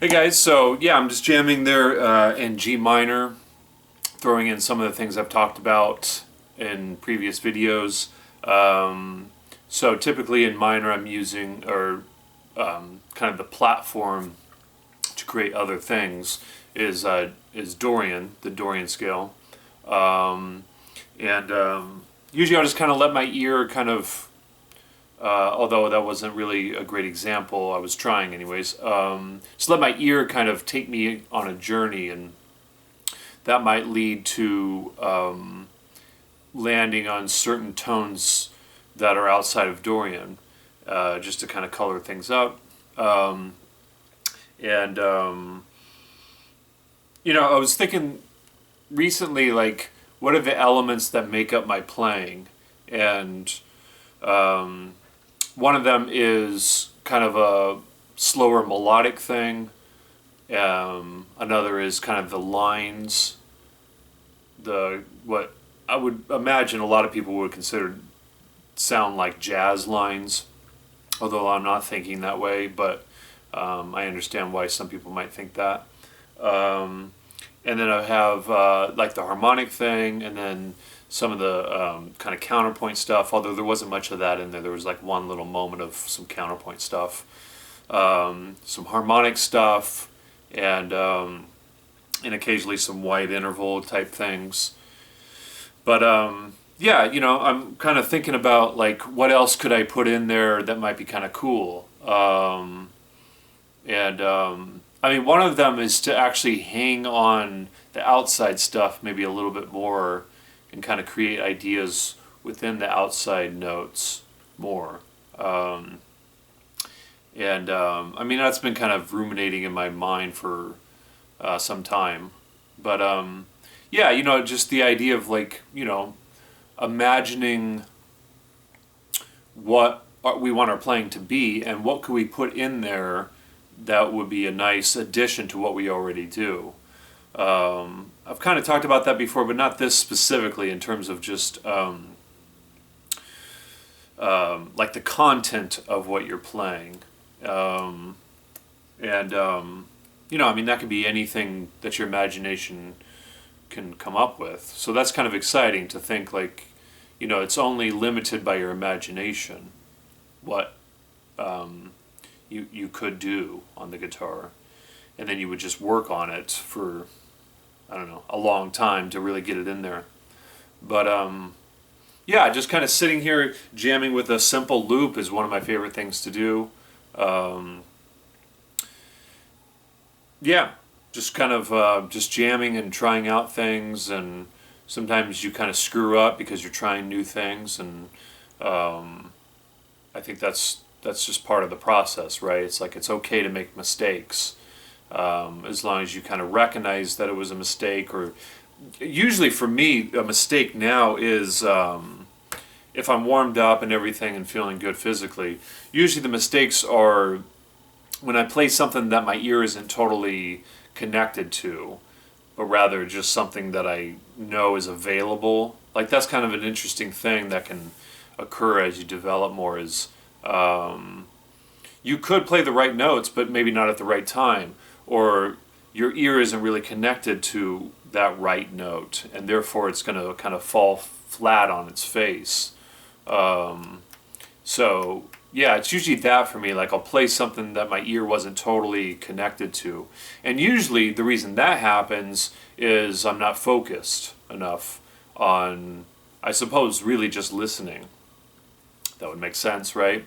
Hey guys, so yeah, I'm just jamming there in G minor, throwing in some of the things I've talked about in previous videos. So typically in minor, I'm using kind of the platform to create other things is Dorian, the Dorian scale, um, and usually I'll just kind of let my ear kind of although that wasn't really a great example, I was trying anyways. Just let my ear kind of take me on a journey, and that might lead to landing on certain tones that are outside of Dorian, just to kind of color things up. And I was thinking recently, like, what are the elements that make up my playing? And um, one of them is kind of a slower melodic thing. Another is kind of the lines, the what I would imagine a lot of people would consider sound like jazz lines, although I'm not thinking that way, but I understand why some people might think that. And then I have like the harmonic thing, and then some of the kind of counterpoint stuff, although there wasn't much of that in there. There was like one little moment of some counterpoint stuff, some harmonic stuff, and occasionally some wide interval type things. But yeah, I'm kind of thinking about like what else could I put in there that might be kind of cool. And I mean, one of them is to actually hang on the outside stuff maybe a little bit more and kind of create ideas within the outside notes more. I mean, that's been kind of ruminating in my mind for some time. But yeah, just the idea of like, imagining what we want our playing to be and what could we put in there that would be a nice addition to what we already do. I've kind of talked about that before, but not this specifically in terms of just like the content of what you're playing. I mean, that could be anything that your imagination can come up with. So that's kind of exciting to think like, it's only limited by your imagination what you could do on the guitar. And then you would just work on it for, I don't know, a long time to really get it in there. But yeah, just kind of sitting here jamming with a simple loop is one of my favorite things to do. Yeah, just kind of just jamming and trying out things, and sometimes you kind of screw up because you're trying new things, and I think that's just part of the process, right? It's like it's okay to make mistakes, as long as you kind of recognize that it was a mistake. Or usually for me, a mistake now is if I'm warmed up and everything and feeling good physically. Usually the mistakes are when I play something that my ear isn't totally connected to, but rather just something that I know is available. Like that's kind of an interesting thing that can occur as you develop more. Is you could play the right notes, but maybe not at the right time, or your ear isn't really connected to that right note, and therefore it's going to kind of fall flat on its face. So yeah, it's usually that for me. Like I'll play something that my ear wasn't totally connected to, and usually the reason that happens is I'm not focused enough on, I suppose, really just listening. That would make sense, right?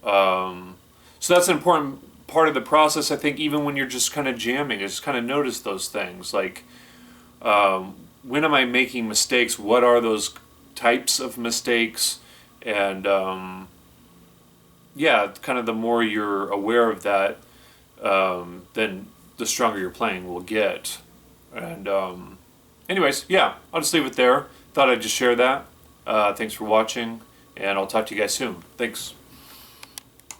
So that's an important part of the process, I think, even when you're just kind of jamming, is kind of notice those things. Like, when am I making mistakes? What are those types of mistakes? And yeah, kind of the more you're aware of that, then the stronger your playing will get. And anyways, yeah, I'll just leave it there. Thought I'd just share that. Thanks for watching, and I'll talk to you guys soon. Thanks.